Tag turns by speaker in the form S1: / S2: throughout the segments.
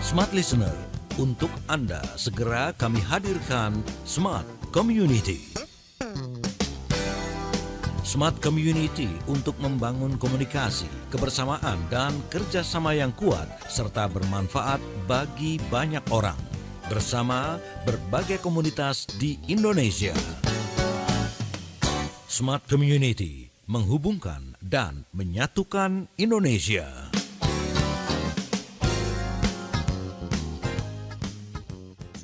S1: Smart Listener, untuk Anda segera kami hadirkan Smart Community. Smart Community untuk membangun komunikasi, kebersamaan, dan kerjasama yang kuat serta bermanfaat bagi banyak orang bersama berbagai komunitas di Indonesia. Smart Community menghubungkan dan menyatukan Indonesia.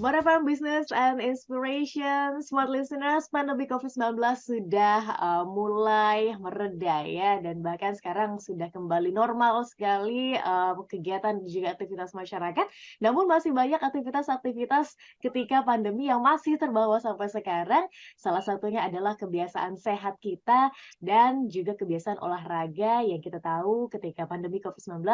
S2: Smart FM Business and Inspiration, Smart Listeners, pandemi COVID-19 sudah mulai mereda ya, dan bahkan sekarang sudah kembali normal sekali kegiatan dan juga aktivitas masyarakat. Namun masih banyak aktivitas-aktivitas ketika pandemi yang masih terbawa sampai sekarang. Salah satunya adalah kebiasaan sehat kita dan juga kebiasaan olahraga yang kita tahu ketika pandemi COVID-19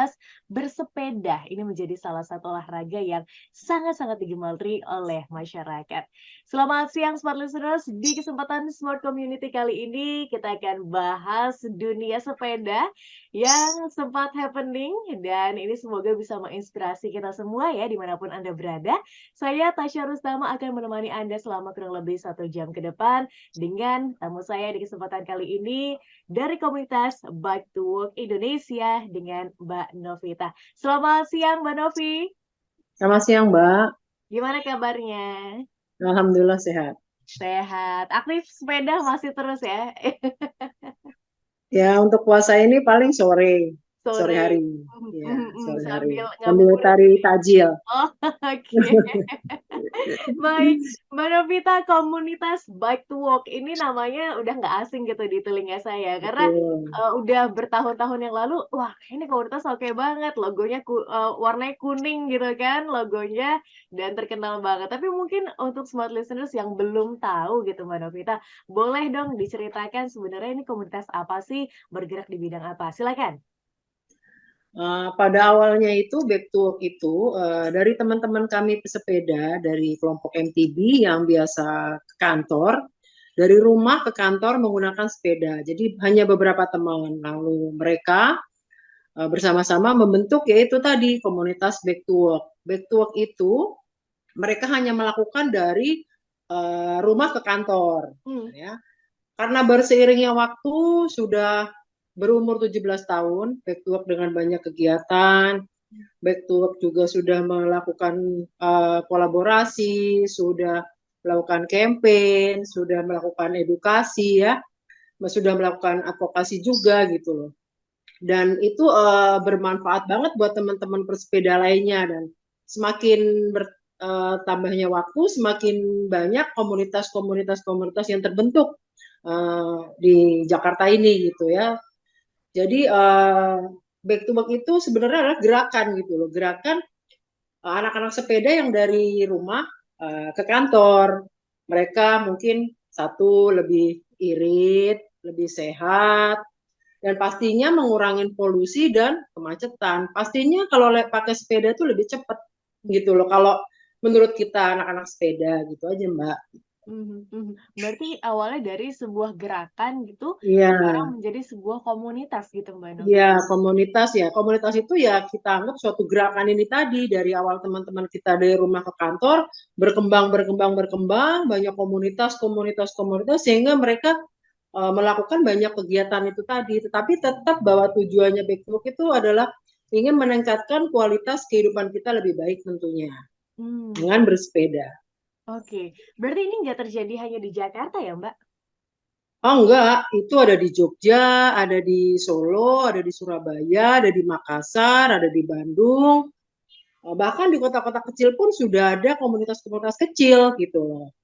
S2: bersepeda. Ini menjadi salah satu olahraga yang sangat-sangat digemari oleh masyarakat. Selamat siang Smart Listeners, di kesempatan Smart Community kali ini kita akan bahas dunia sepeda yang sempat happening, dan ini semoga bisa menginspirasi kita semua ya dimanapun Anda berada. Saya Tasya Rustama akan menemani Anda selama kurang lebih 1 jam ke depan dengan tamu saya di kesempatan kali ini dari komunitas Bike to Work Indonesia dengan Mbak Novita. Selamat siang Mbak Novi.
S3: Selamat siang, Mbak.
S2: Gimana kabarnya?
S3: Alhamdulillah sehat.
S2: Sehat. Aktif sepeda masih terus ya?
S3: Ya, untuk puasa ini paling sore hari. Ya, sore hari. Sambil cari takjil.
S2: Oh, oke. Baik, Mbak Novita, komunitas Bike to Work ini namanya udah nggak asing gitu di telinga saya, karena udah bertahun-tahun yang lalu, wah ini komunitas oke banget, logonya warnanya kuning gitu kan, logonya, dan terkenal banget. Tapi mungkin untuk Smart Listeners yang belum tahu gitu Mbak Novita, boleh dong diceritakan sebenarnya ini komunitas apa sih, bergerak di bidang apa? Silakan.
S3: Pada awalnya itu Back to Work itu dari teman-teman kami pesepeda dari kelompok MTB yang biasa ke kantor, dari rumah ke kantor menggunakan sepeda. Jadi hanya beberapa teman. Lalu mereka bersama-sama membentuk yaitu tadi komunitas Back to Work. Back to Work itu mereka hanya melakukan dari rumah ke kantor, ya. Karena berseiringnya waktu sudah berumur 17 tahun, Back to Work dengan banyak kegiatan, Back to Work juga sudah melakukan kolaborasi, sudah melakukan campaign, sudah melakukan edukasi ya, sudah melakukan advokasi juga gitu loh. Dan itu bermanfaat banget buat teman-teman pesepeda lainnya, dan semakin tambahnya waktu, semakin banyak komunitas-komunitas yang terbentuk di Jakarta ini gitu ya. Jadi Back to Work itu sebenarnya adalah gerakan gitu loh, gerakan anak-anak sepeda yang dari rumah ke kantor. Mereka mungkin satu lebih irit, lebih sehat, dan pastinya mengurangi polusi dan kemacetan. Pastinya kalau pakai sepeda itu lebih cepat gitu loh, kalau menurut kita anak-anak sepeda gitu aja Mbak.
S2: Berarti awalnya dari sebuah gerakan gitu,
S3: Iya.
S2: sekarang menjadi sebuah komunitas gitu Mbak Novi.
S3: Iya, komunitas ya. Komunitas itu ya kita anggap suatu gerakan ini tadi, dari awal teman-teman kita dari rumah ke kantor berkembang, banyak komunitas sehingga mereka melakukan banyak kegiatan itu tadi. Tetapi tetap bahwa tujuannya Back to Work itu adalah ingin meningkatkan kualitas kehidupan kita lebih baik tentunya dengan bersepeda.
S2: Oke, berarti ini nggak terjadi hanya di Jakarta ya Mbak?
S3: Oh enggak, itu ada di Jogja, ada di Solo, ada di Surabaya, ada di Makassar, ada di Bandung. Bahkan di kota-kota kecil pun sudah ada komunitas-komunitas kecil gitu loh.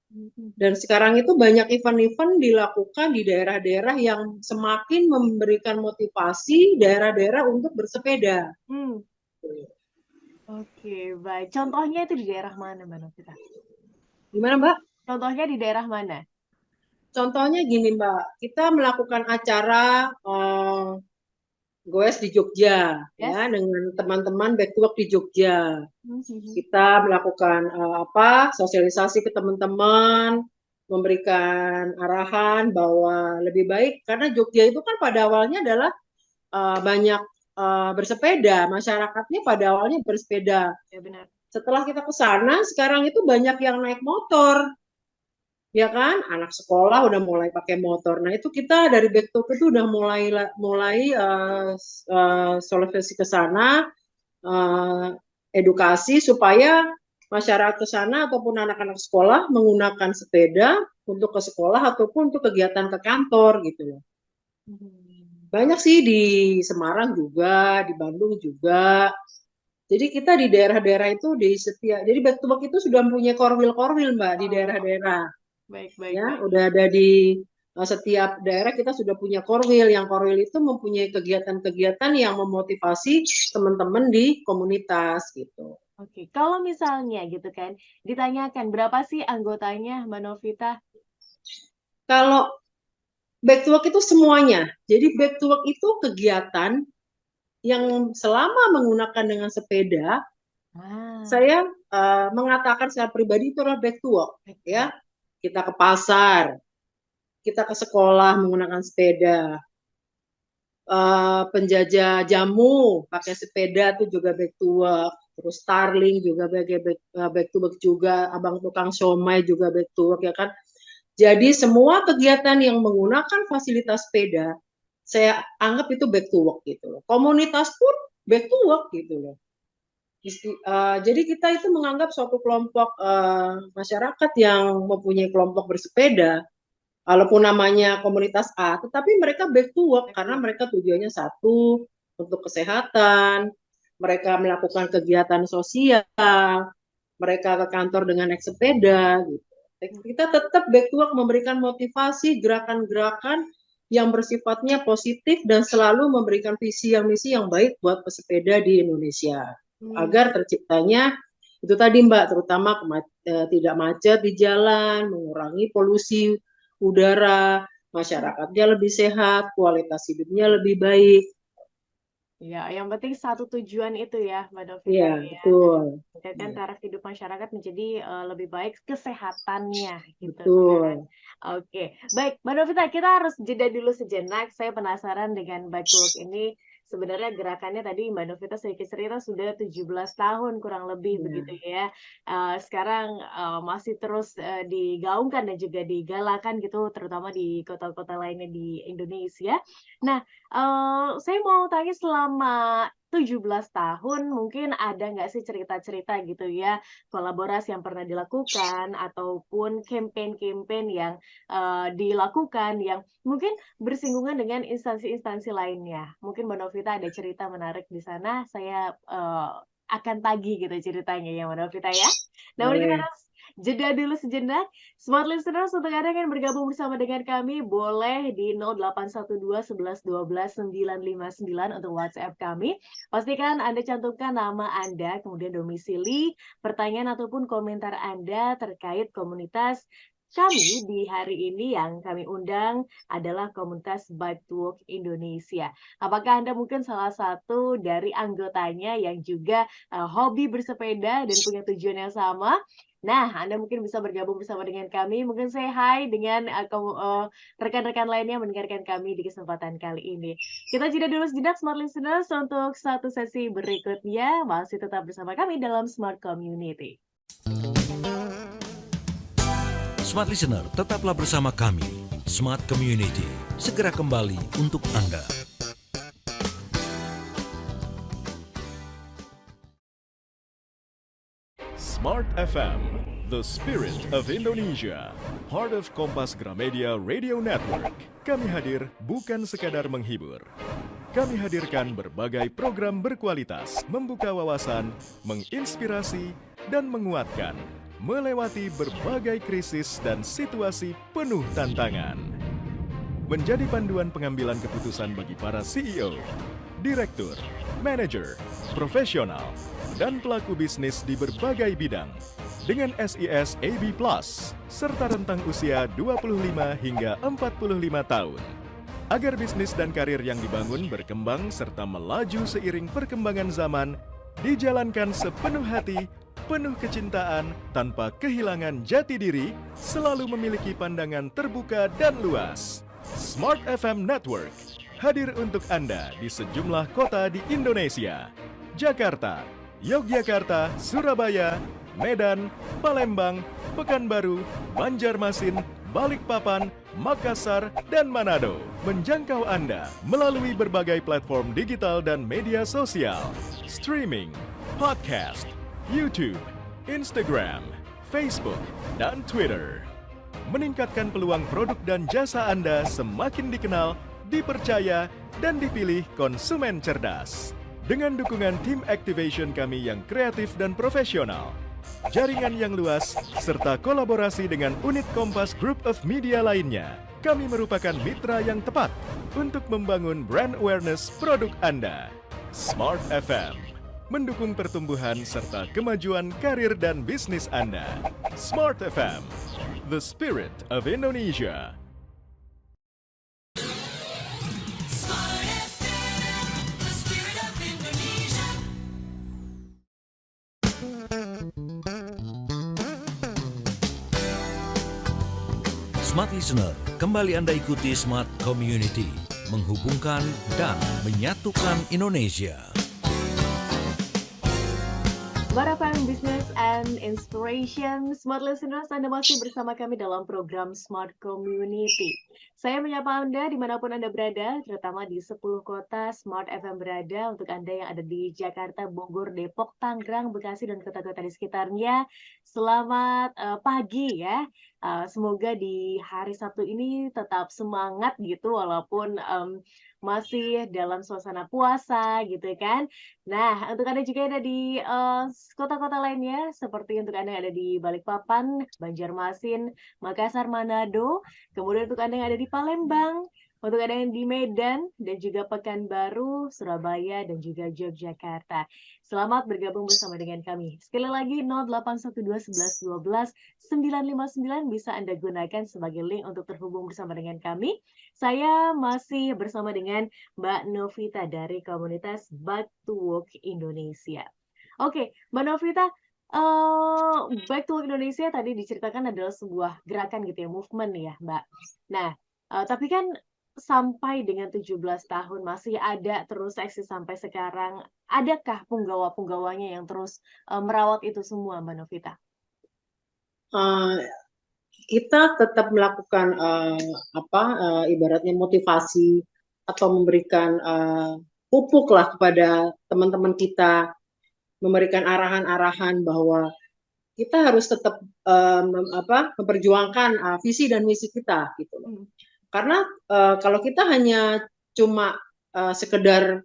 S3: Dan sekarang itu banyak event-event dilakukan di daerah-daerah yang semakin memberikan motivasi daerah-daerah untuk bersepeda.
S2: Oke, baik. Contohnya itu di daerah mana Mbak Novita?
S3: Gimana Mbak?
S2: Contohnya di daerah mana?
S3: Contohnya gini Mbak, kita melakukan acara goes di Jogja, ya, dengan teman-teman Back to Work di Jogja. Kita melakukan sosialisasi ke teman-teman, memberikan arahan bahwa lebih baik, karena Jogja itu kan pada awalnya adalah banyak bersepeda, masyarakatnya pada awalnya bersepeda.
S2: Ya benar.
S3: Setelah kita ke sana, sekarang itu banyak yang naik motor, ya kan? Anak sekolah udah mulai pakai motor. Nah itu kita dari Back to itu udah mulai solusi ke sana, edukasi supaya masyarakat ke sana ataupun anak-anak sekolah menggunakan sepeda untuk ke sekolah ataupun untuk kegiatan ke kantor gitu loh. Banyak sih di Semarang juga, di Bandung juga. Jadi kita di daerah-daerah itu jadi Back to Work itu sudah punya korwil-korwil Mbak di daerah-daerah.
S2: Baik.
S3: Ya, udah ada di setiap daerah kita sudah punya korwil. Yang korwil itu mempunyai kegiatan-kegiatan yang memotivasi teman-teman di komunitas gitu.
S2: Oke, kalau misalnya gitu kan, ditanyakan berapa sih anggotanya Mbak Novita?
S3: Kalau Back to Work itu semuanya. Jadi Back to Work itu kegiatan yang selama menggunakan dengan sepeda, saya mengatakan secara pribadi itu adalah Back to Work. Ya, kita ke pasar, kita ke sekolah menggunakan sepeda, penjajah jamu pakai sepeda itu juga Back to Work. Terus Starling juga back to work juga, abang tukang somai juga Back to Work ya kan. Jadi semua kegiatan yang menggunakan fasilitas sepeda, saya anggap itu Back to Work gitu loh. Komunitas pun Back to Work gitu loh. Jadi kita itu menganggap suatu kelompok masyarakat yang mempunyai kelompok bersepeda, walaupun namanya komunitas A, tetapi mereka Back to Work karena mereka tujuannya satu, untuk kesehatan, mereka melakukan kegiatan sosial, mereka ke kantor dengan naik sepeda gitu. Kita tetap Back to Work memberikan motivasi, gerakan-gerakan yang bersifatnya positif dan selalu memberikan visi yang misi yang baik buat pesepeda di Indonesia. Agar terciptanya itu tadi Mbak, terutama tidak macet di jalan, mengurangi polusi udara, masyarakatnya lebih sehat, kualitas hidupnya lebih baik.
S2: Ya, yang penting satu tujuan itu ya, Mbak Novita.
S3: Iya, betul.
S2: Meningkatkan taraf hidup masyarakat menjadi lebih baik kesehatannya, gitu
S3: Betul.
S2: kan. Oke, baik, Mbak Novita, kita harus jeda dulu sejenak. Saya penasaran dengan Back to Work ini. Sebenarnya gerakannya tadi Mbak Novita sedikit cerita sudah 17 tahun kurang lebih begitu ya. Sekarang masih terus digaungkan dan juga digalakan gitu, terutama di kota-kota lainnya di Indonesia. Nah, saya mau tanya selama 17 tahun mungkin ada nggak sih cerita-cerita gitu ya, kolaborasi yang pernah dilakukan ataupun campaign-campaign yang dilakukan yang mungkin bersinggungan dengan instansi-instansi lainnya. Mungkin Mbak Novita ada cerita menarik di sana, saya akan tagih gitu ceritanya ya Mbak Novita ya. Namun kita harus jeda dulu sejenak. Smart listeners, untuk Anda yang bergabung bersama dengan kami, boleh di 0812 11 12 959 untuk WhatsApp kami. Pastikan Anda cantumkan nama Anda, kemudian domisili, pertanyaan ataupun komentar Anda terkait komunitas kami di hari ini. Yang kami undang adalah komunitas Back to Work Indonesia. Apakah Anda mungkin salah satu dari anggotanya yang juga hobi bersepeda dan punya tujuan yang sama? Nah, Anda mungkin bisa bergabung bersama dengan kami. Mungkin say hi dengan rekan-rekan lainnya mendengarkan kami di kesempatan kali ini. Kita jeda dulu sejenak, Smart Listeners, untuk satu sesi berikutnya. Masih tetap bersama kami dalam Smart Community.
S1: Smart Listener, tetaplah bersama kami. Smart Community, segera kembali untuk Anda.
S4: Smart FM, the spirit of Indonesia, part of Kompas Gramedia Radio Network. Kami hadir bukan sekadar menghibur. Kami hadirkan berbagai program berkualitas, membuka wawasan, menginspirasi, dan menguatkan, melewati berbagai krisis dan situasi penuh tantangan. Menjadi panduan pengambilan keputusan bagi para CEO, direktur, manajer, profesional, dan pelaku bisnis di berbagai bidang dengan SIS AB+, serta rentang usia 25 hingga 45 tahun. Agar bisnis dan karir yang dibangun berkembang serta melaju seiring perkembangan zaman, dijalankan sepenuh hati, penuh kecintaan, tanpa kehilangan jati diri, selalu memiliki pandangan terbuka dan luas. Smart FM Network, hadir untuk Anda di sejumlah kota di Indonesia. Jakarta, Yogyakarta, Surabaya, Medan, Palembang, Pekanbaru, Banjarmasin, Balikpapan, Makassar, dan Manado. Menjangkau Anda melalui berbagai platform digital dan media sosial, streaming, podcast, YouTube, Instagram, Facebook, dan Twitter. Meningkatkan peluang produk dan jasa Anda semakin dikenal, dipercaya, dan dipilih konsumen cerdas. Dengan dukungan tim activation kami yang kreatif dan profesional, jaringan yang luas, serta kolaborasi dengan unit Kompas Group of Media lainnya, kami merupakan mitra yang tepat untuk membangun brand awareness produk Anda. Smart FM, mendukung pertumbuhan serta kemajuan karir dan bisnis Anda. Smart FM, the spirit of Indonesia.
S1: Smart Listener, kembali Anda ikuti Smart Community, menghubungkan dan menyatukan Indonesia.
S2: Smart FM Business and Inspiration, Smart Listeners, Anda masih bersama kami dalam program Smart Community. Saya menyapa Anda dimanapun Anda berada, terutama di 10 kota Smart FM berada, untuk Anda yang ada di Jakarta, Bogor, Depok, Tangerang, Bekasi, dan kota-kota di sekitarnya. Selamat pagi ya. Semoga di hari Sabtu ini tetap semangat gitu, walaupun masih dalam suasana puasa gitu kan. Nah, untuk Anda juga yang ada di kota-kota lainnya, seperti untuk Anda yang ada di Balikpapan, Banjarmasin, Makassar, Manado, kemudian untuk Anda yang ada di Palembang, untuk Anda yang di Medan, dan juga Pekanbaru, Surabaya, dan juga Yogyakarta. Selamat bergabung bersama dengan kami. Sekali lagi 0812 11 12 959 bisa Anda gunakan sebagai link untuk terhubung bersama dengan kami. Saya masih bersama dengan Mbak Novita dari komunitas Back to Work Indonesia. Oke, Mbak Novita, Back to Work Indonesia tadi diceritakan adalah sebuah gerakan gitu ya, movement ya, Mbak. Nah, tapi kan sampai dengan 17 tahun masih ada terus eksis sampai sekarang. Adakah punggawa-punggawanya yang terus merawat itu semua, Mbak Novita?
S3: Kita tetap melakukan ibaratnya motivasi atau memberikan pupuk lah kepada teman-teman kita, memberikan arahan-arahan bahwa kita harus tetap memperjuangkan visi dan misi kita gitu loh. Karena kalau kita hanya cuma sekedar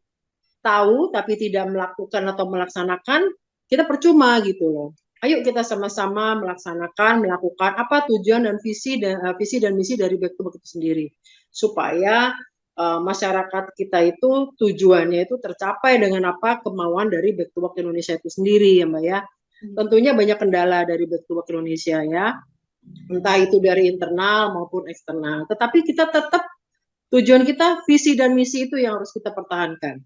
S3: tahu tapi tidak melakukan atau melaksanakan, kita percuma gitu loh. Ayo kita sama-sama melaksanakan, melakukan apa tujuan dan visi dan misi dari Back to Work itu sendiri, supaya masyarakat kita itu tujuannya itu tercapai dengan apa kemauan dari Back to Work Indonesia itu sendiri ya Mbak ya. Tentunya banyak kendala dari Back to Work Indonesia ya, entah itu dari internal maupun eksternal. Tetapi kita tetap tujuan kita, visi dan misi itu yang harus kita pertahankan.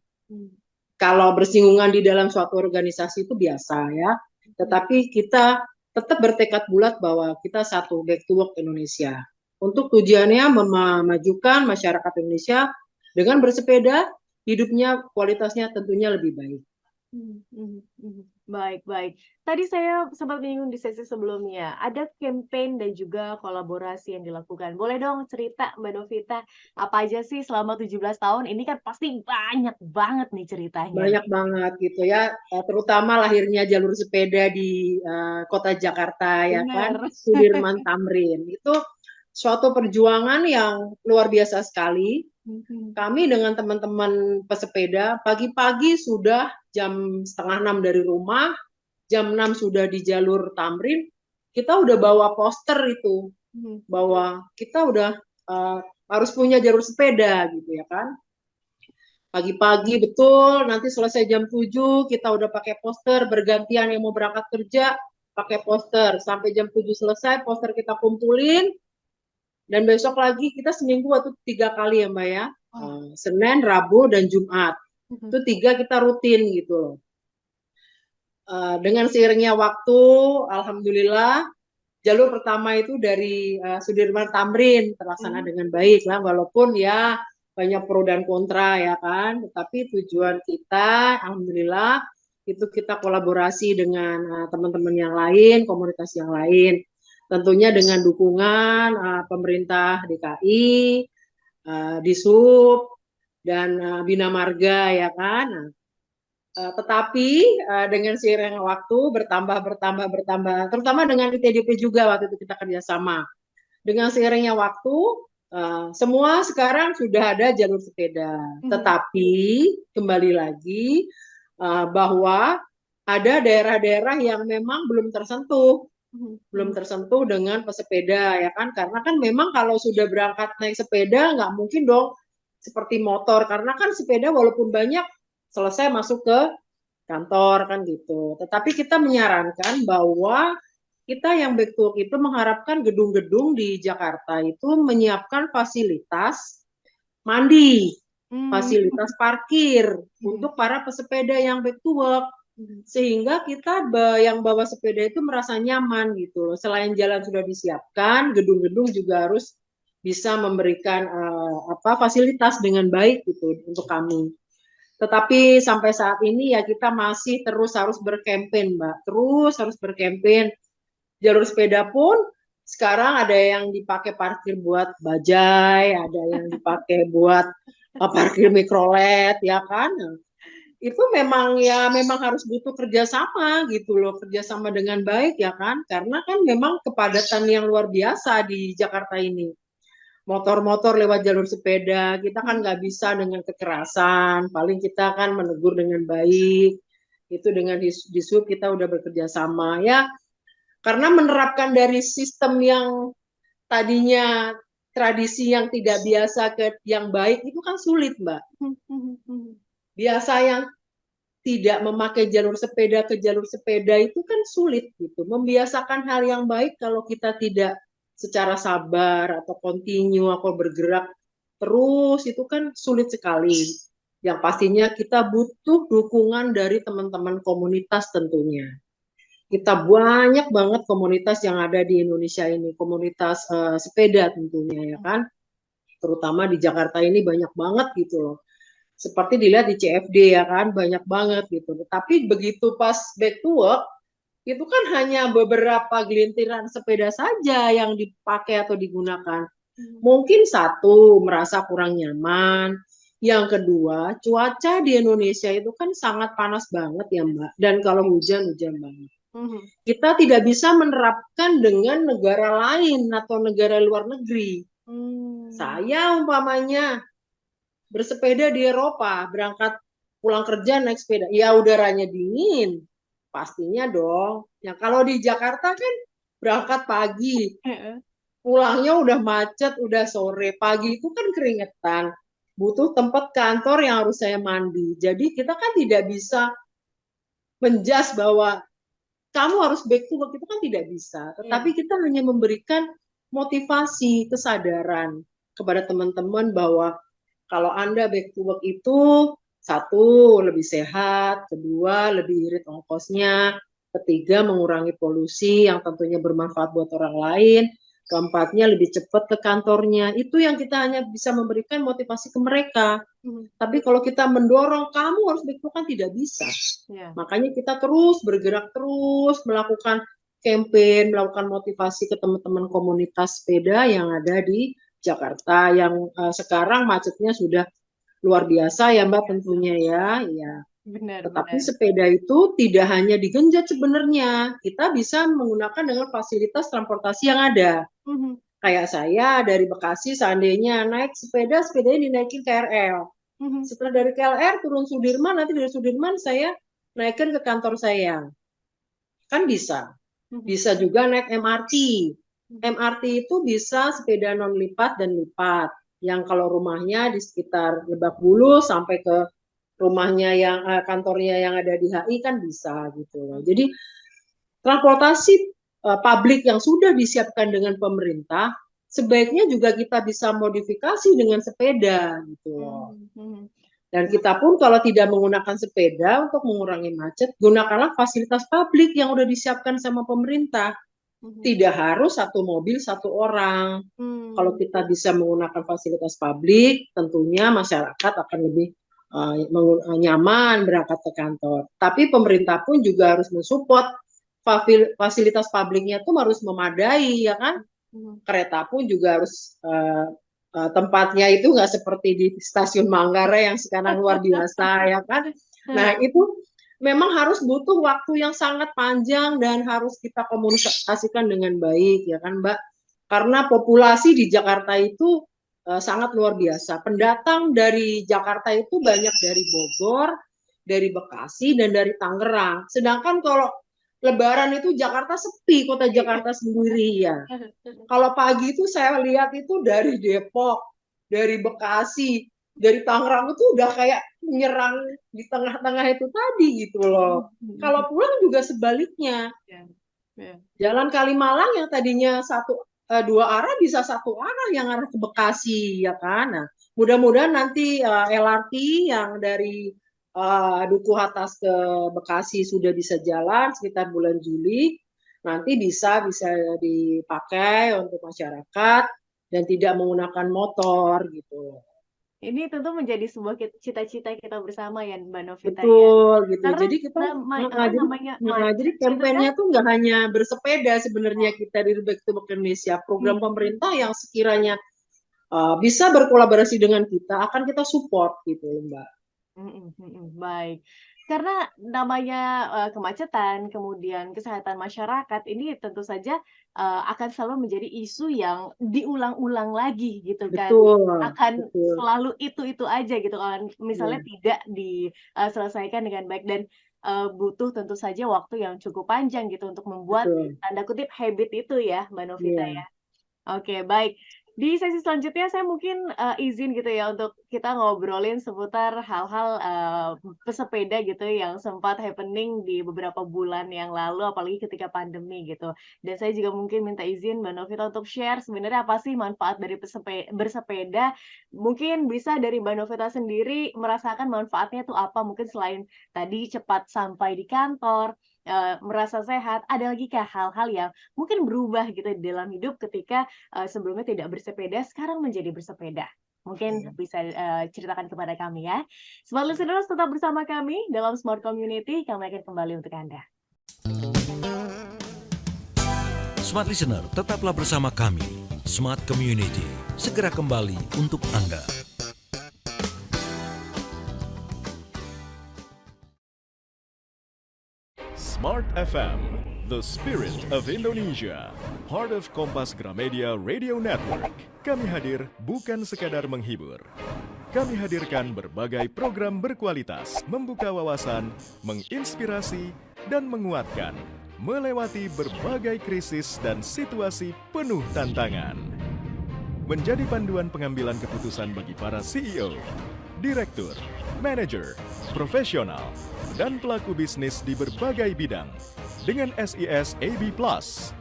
S3: Kalau bersinggungan di dalam suatu organisasi itu biasa ya, tetapi kita tetap bertekad bulat bahwa kita satu Back to Work Indonesia. Untuk tujuannya memajukan masyarakat Indonesia dengan bersepeda, hidupnya kualitasnya tentunya lebih baik.
S2: Baik. Tadi saya sempat menyinggung di sesi sebelumnya, ada campaign dan juga kolaborasi yang dilakukan. Boleh dong cerita Mbak Novita, apa aja sih selama 17 tahun? Ini kan pasti banyak banget nih ceritanya.
S3: Banyak banget gitu ya, terutama lahirnya jalur sepeda di kota Jakarta ya kan, Sudirman Tamrin. Itu suatu perjuangan yang luar biasa sekali. Kami dengan teman-teman pesepeda pagi-pagi sudah jam 5:30 dari rumah, jam 6 sudah di jalur Tamrin, kita udah bawa poster itu, bahwa kita udah harus punya jalur sepeda gitu ya kan. Pagi-pagi betul, nanti selesai jam 7 kita udah pakai poster, bergantian yang mau berangkat kerja pakai poster, sampai jam 7 selesai poster kita kumpulin. Dan besok lagi kita seminggu waktu 3 kali ya Mbak ya, Senin, Rabu, dan Jumat. Itu 3 kita rutin gitu loh. Dengan seiringnya waktu, alhamdulillah, jalur pertama itu dari Sudirman Tamrin terlaksana dengan baik lah, walaupun ya banyak pro dan kontra ya kan. Tetapi tujuan kita, alhamdulillah, itu kita kolaborasi dengan teman-teman yang lain, komunitas yang lain. Tentunya dengan dukungan pemerintah DKI, Disub, dan Bina Marga ya kan. Tetapi dengan seiring waktu bertambah, terutama dengan ITDP juga waktu itu kita kerjasama. Dengan seiringnya waktu, semua sekarang sudah ada jalur sepeda. Tetapi kembali lagi bahwa ada daerah-daerah yang memang belum tersentuh dengan pesepeda ya kan, karena kan memang kalau sudah berangkat naik sepeda nggak mungkin dong seperti motor, karena kan sepeda walaupun banyak selesai masuk ke kantor kan gitu. Tetapi kita menyarankan bahwa kita yang back to work itu mengharapkan gedung-gedung di Jakarta itu menyiapkan fasilitas mandi, fasilitas parkir untuk para pesepeda yang back to work, sehingga kita yang bawa sepeda itu merasa nyaman gitu loh. Selain jalan sudah disiapkan, gedung-gedung juga harus bisa memberikan fasilitas dengan baik gitu untuk kami. Tetapi sampai saat ini ya kita masih terus harus berkampanye, Mbak. Terus harus berkampanye. Jalur sepeda pun sekarang ada yang dipakai parkir buat bajai, ada yang dipakai buat parkir mikrolet, ya kan? Itu memang harus butuh kerjasama gitu loh, kerjasama dengan baik ya kan? Karena kan memang kepadatan yang luar biasa di Jakarta ini. Motor-motor lewat jalur sepeda, kita kan nggak bisa dengan kekerasan, paling kita kan menegur dengan baik, itu dengan Disub kita udah bekerja sama ya, karena menerapkan dari sistem yang tadinya tradisi yang tidak biasa ke yang baik itu kan sulit, Mbak. Biasa yang tidak memakai jalur sepeda ke jalur sepeda itu kan sulit gitu, membiasakan hal yang baik kalau kita tidak secara sabar atau kontinu atau bergerak terus itu kan sulit sekali. Yang pastinya kita butuh dukungan dari teman-teman komunitas tentunya. Kita banyak banget komunitas yang ada di Indonesia ini, komunitas sepeda tentunya ya kan. Terutama di Jakarta ini banyak banget gitu loh. Seperti dilihat di CFD ya kan, banyak banget gitu. Tapi begitu pas back to work, itu kan hanya beberapa gelintiran sepeda saja yang dipakai atau digunakan. Mungkin satu, merasa kurang nyaman. Yang kedua, cuaca di Indonesia itu kan sangat panas banget ya Mbak. Dan kalau hujan banget. Kita tidak bisa menerapkan dengan negara lain atau negara luar negeri. Saya umpamanya bersepeda di Eropa, berangkat pulang kerja naik sepeda. Ya udaranya dingin. Pastinya dong. Ya kalau di Jakarta kan berangkat pagi, pulangnya udah macet, udah sore. Pagi itu kan keringetan, butuh tempat kantor yang harus saya mandi. Jadi kita kan tidak bisa menjas bahwa kamu harus back to work, itu kan tidak bisa. Tetapi kita hanya memberikan motivasi, kesadaran kepada teman-teman bahwa kalau Anda back to work itu satu, lebih sehat, kedua, lebih irit ongkosnya, ketiga, mengurangi polusi yang tentunya bermanfaat buat orang lain, keempatnya, lebih cepat ke kantornya. Itu yang kita hanya bisa memberikan motivasi ke mereka. Tapi kalau kita mendorong, kamu harus back to work kan tidak bisa. Makanya kita terus bergerak, terus melakukan campaign, melakukan motivasi ke teman-teman komunitas sepeda yang ada di Jakarta, yang sekarang macetnya sudah luar biasa ya Mbak tentunya ya.
S2: Benar,
S3: Tetapi
S2: benar.
S3: sepeda itu tidak hanya digenjot sebenarnya. Kita bisa menggunakan dengan fasilitas transportasi yang ada. Kayak saya dari Bekasi seandainya naik sepeda, sepedanya dinaikin KRL. Setelah dari KRL turun Sudirman, nanti dari Sudirman saya naikkan ke kantor saya. Kan bisa. Bisa juga naik MRT. MRT itu bisa sepeda non lipat dan lipat. Yang kalau rumahnya di sekitar Lebak Bulus sampai ke rumahnya yang kantornya yang ada di HI kan bisa gitu loh. Jadi transportasi publik yang sudah disiapkan dengan pemerintah sebaiknya juga kita bisa modifikasi dengan sepeda gitu loh. Dan kita pun kalau tidak menggunakan sepeda untuk mengurangi macet, gunakanlah fasilitas publik yang sudah disiapkan sama pemerintah. Tidak harus satu mobil satu orang. Kalau
S2: Hmm.
S3: kita bisa menggunakan fasilitas publik, tentunya masyarakat akan lebih nyaman berangkat ke kantor. Tapi pemerintah pun juga harus mensupport fasilitas publiknya tuh harus memadai, ya kan? Kereta pun juga harus tempatnya itu nggak seperti di stasiun Manggarai yang sekarang luar biasa, ya kan? Nah, itu memang harus butuh waktu yang sangat panjang dan harus kita komunikasikan dengan baik, ya kan, Mbak? Karena populasi di Jakarta itu sangat luar biasa. Pendatang dari Jakarta itu banyak dari Bogor, dari Bekasi, dan dari Tangerang. Sedangkan kalau Lebaran itu Jakarta sepi, kota Jakarta sendiri ya. Kalau pagi itu saya lihat itu dari Depok, dari Bekasi, dari Tangerang itu udah kayak menyerang di tengah-tengah itu tadi gitu loh. Kalau pulang juga sebaliknya. Jalan Kalimalang yang tadinya dua arah bisa satu arah yang arah ke Bekasi, ya kan? Nah, mudah-mudahan nanti LRT yang dari Dukuh Atas ke Bekasi sudah bisa jalan sekitar bulan Juli. Nanti bisa dipakai untuk masyarakat dan tidak menggunakan motor gitu.
S2: Ini tentu menjadi sebuah cita-cita kita bersama ya Mbak Novita ya.
S3: Betul gitu.
S2: Karena
S3: Jadi kita
S2: namanya
S3: jadi
S2: macet gitu
S3: kampanyenya
S2: kan.
S3: tuh nggak hanya bersepeda sebenarnya kita di Back to Work Indonesia. Program pemerintah yang sekiranya bisa berkolaborasi dengan kita akan kita support gitu, Mbak.
S2: Baik. Karena namanya kemacetan, kemudian kesehatan masyarakat ini tentu saja akan selalu menjadi isu yang diulang-ulang lagi gitu kan.
S3: Betul,
S2: Akan
S3: betul.
S2: selalu itu aja gitu kan. Misalnya
S3: Iya.
S2: tidak diselesaikan dengan baik dan butuh tentu saja waktu yang cukup panjang gitu untuk membuat
S3: Betul.
S2: tanda kutip habit itu ya, Mbak Novita
S3: Iya.
S2: ya. Oke, baik. Di sesi selanjutnya saya mungkin izin gitu ya untuk kita ngobrolin seputar hal-hal pesepeda gitu yang sempat happening di beberapa bulan yang lalu, apalagi ketika pandemi gitu. Dan saya juga mungkin minta izin Mbak Novita untuk share sebenarnya apa sih manfaat dari bersepeda. Mungkin bisa dari Mbak Novita sendiri merasakan manfaatnya tuh apa, mungkin selain tadi cepat sampai di kantor, merasa sehat, ada lagi kah hal-hal yang mungkin berubah gitu di dalam hidup ketika sebelumnya tidak bersepeda, sekarang menjadi bersepeda? Mungkin bisa ceritakan kepada kami ya. Smart Listeners tetap bersama kami dalam Smart Community, kami akan kembali untuk Anda.
S1: Smart Listener, tetaplah bersama kami. Smart Community, segera kembali untuk Anda.
S4: Smart FM, the spirit of Indonesia, part of Kompas Gramedia Radio Network. Kami hadir bukan sekadar menghibur. Kami hadirkan berbagai program berkualitas, membuka wawasan, menginspirasi, dan menguatkan, melewati berbagai krisis dan situasi penuh tantangan. Menjadi panduan pengambilan keputusan bagi para CEO, direktur, manajer, profesional, dan pelaku bisnis di berbagai bidang dengan SIS AB+,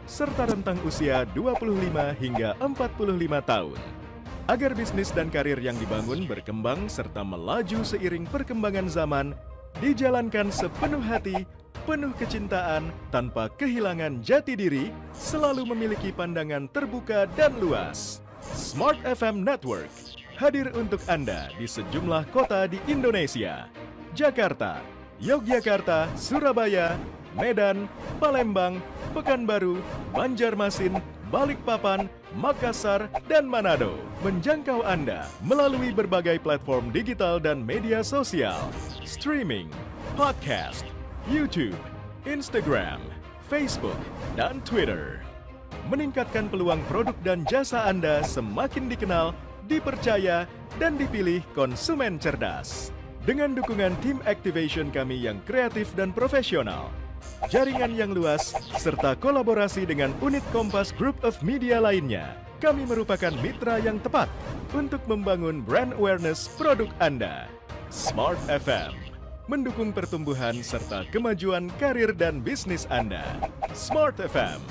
S4: serta rentang usia 25 hingga 45 tahun. Agar bisnis dan karir yang dibangun berkembang serta melaju seiring perkembangan zaman, dijalankan sepenuh hati, penuh kecintaan, tanpa kehilangan jati diri, selalu memiliki pandangan terbuka dan luas. Smart FM Network hadir untuk Anda di sejumlah kota di Indonesia. Jakarta, Yogyakarta, Surabaya, Medan, Palembang, Pekanbaru, Banjarmasin, Balikpapan, Makassar, dan Manado. Menjangkau Anda melalui berbagai platform digital dan media sosial, streaming, podcast, YouTube, Instagram, Facebook, dan Twitter. Meningkatkan peluang produk dan jasa Anda semakin dikenal, dipercaya, dan dipilih konsumen cerdas. Dengan dukungan tim activation kami yang kreatif dan profesional, jaringan yang luas, serta kolaborasi dengan unit Kompas Group of Media lainnya, kami merupakan mitra yang tepat untuk membangun brand awareness produk Anda. Smart FM, mendukung pertumbuhan serta kemajuan karir dan bisnis Anda. Smart FM,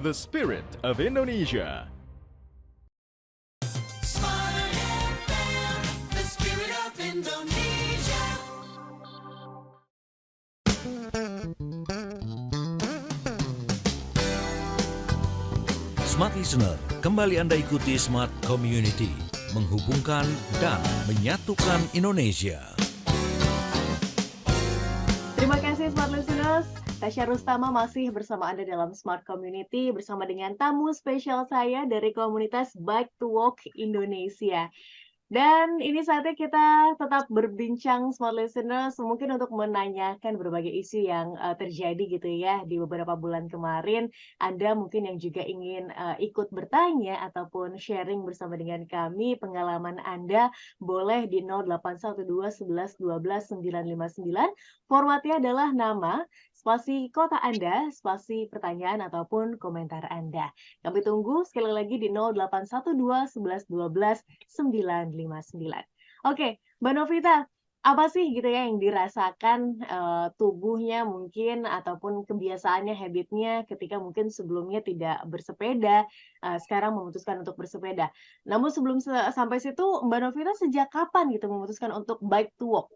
S4: the spirit of Indonesia.
S1: Smart Listener, kembali Anda ikuti Smart Community, menghubungkan dan menyatukan Indonesia.
S2: Terima kasih Smart Listeners. Tasya Rustama masih bersama Anda dalam Smart Community bersama dengan tamu spesial saya dari komunitas Bike to Walk Indonesia. Dan ini saatnya kita tetap berbincang Smart Listeners mungkin untuk menanyakan berbagai isu yang terjadi gitu ya di beberapa bulan kemarin. Anda mungkin yang juga ingin ikut bertanya ataupun sharing bersama dengan kami pengalaman Anda boleh di 0812 11 12 959. Formatnya adalah nama, spasi kota Anda, spasi pertanyaan ataupun komentar Anda. Kami tunggu sekali lagi di 0812 11 12 959. Oke, Mbak Novita, apa sih gitu ya yang dirasakan tubuhnya mungkin ataupun kebiasaannya, habitnya ketika mungkin sebelumnya tidak bersepeda, sekarang memutuskan untuk bersepeda. Namun sebelum sampai situ, Mbak Novita sejak kapan gitu memutuskan untuk bike to walk?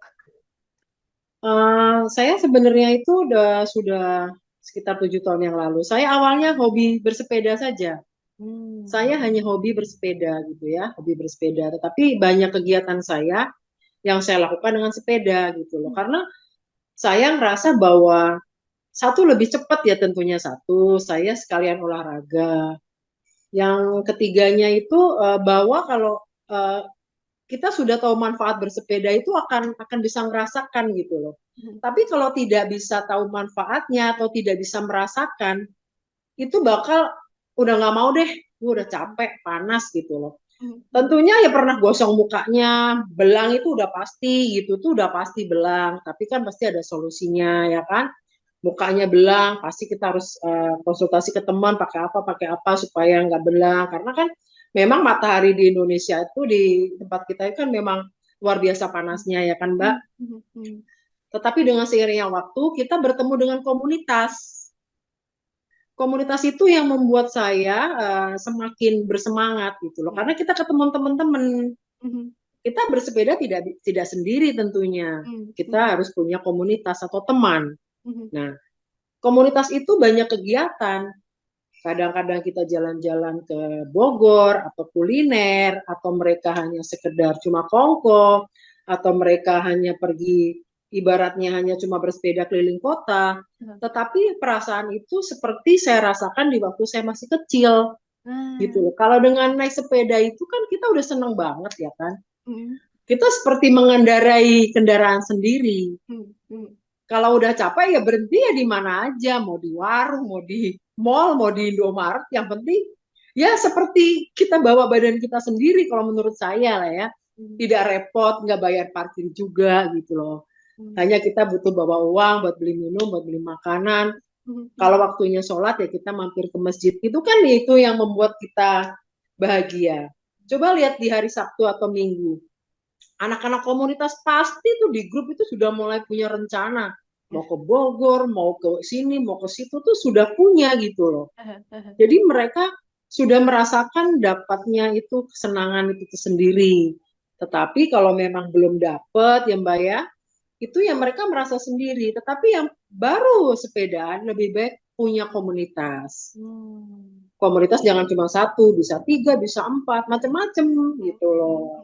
S3: Saya sebenarnya itu sudah sekitar 7 tahun yang lalu. Saya awalnya hobi bersepeda saja. Saya hanya hobi bersepeda gitu ya, hobi bersepeda. Tetapi banyak kegiatan saya yang saya lakukan dengan sepeda gitu loh. Karena saya ngerasa bahwa satu lebih cepat ya tentunya satu, saya sekalian olahraga. Yang ketiganya itu bahwa kalau kita sudah tahu manfaat bersepeda itu akan bisa merasakan gitu loh. Tapi kalau tidak bisa tahu manfaatnya atau tidak bisa merasakan, itu bakal udah nggak mau deh, gue udah capek, panas gitu loh. Tentunya ya pernah gosong mukanya, belang itu udah pasti gitu, tuh udah pasti belang. Tapi kan pasti ada solusinya ya kan. Mukanya belang, pasti kita harus konsultasi ke teman pakai apa supaya nggak belang. Karena kan memang matahari di Indonesia itu di tempat kita itu kan memang luar biasa panasnya ya kan Mbak. Tetapi dengan seiringnya waktu kita bertemu dengan komunitas. Komunitas itu yang membuat saya semakin bersemangat gitu loh. Karena kita ketemu teman-teman. Kita bersepeda tidak sendiri tentunya. Kita harus punya komunitas atau teman. Nah, komunitas itu banyak kegiatan. Kadang-kadang kita jalan-jalan ke Bogor atau kuliner, atau mereka hanya sekedar cuma kongko, atau mereka hanya pergi ibaratnya hanya cuma bersepeda keliling kota. Tetapi perasaan itu seperti saya rasakan di waktu saya masih kecil. Gitu loh. Kalau dengan naik sepeda itu kan kita udah seneng banget ya kan. Kita seperti mengendarai kendaraan sendiri. Kalau udah capek ya berhenti ya di mana aja, mau di warung, mau di mall, mau di Indomaret, yang penting ya seperti kita bawa badan kita sendiri kalau menurut saya lah ya. Tidak repot, nggak bayar parkir juga gitu loh. Hanya kita butuh bawa uang buat beli minum, buat beli makanan. Kalau waktunya sholat ya kita mampir ke masjid. Itu kan itu yang membuat kita bahagia. Coba lihat di hari Sabtu atau Minggu. Anak-anak komunitas pasti tuh di grup itu sudah mulai punya rencana. Mau ke Bogor, mau ke sini, mau ke situ tuh sudah punya gitu loh. Jadi mereka sudah merasakan dapatnya itu kesenangan itu sendiri. Tetapi kalau memang belum dapat ya Mbak ya, itu yang mereka merasa sendiri. Tetapi yang baru sepedaan lebih baik punya komunitas. Komunitas jangan cuma satu, bisa 3, bisa 4, macam-macam gitu loh.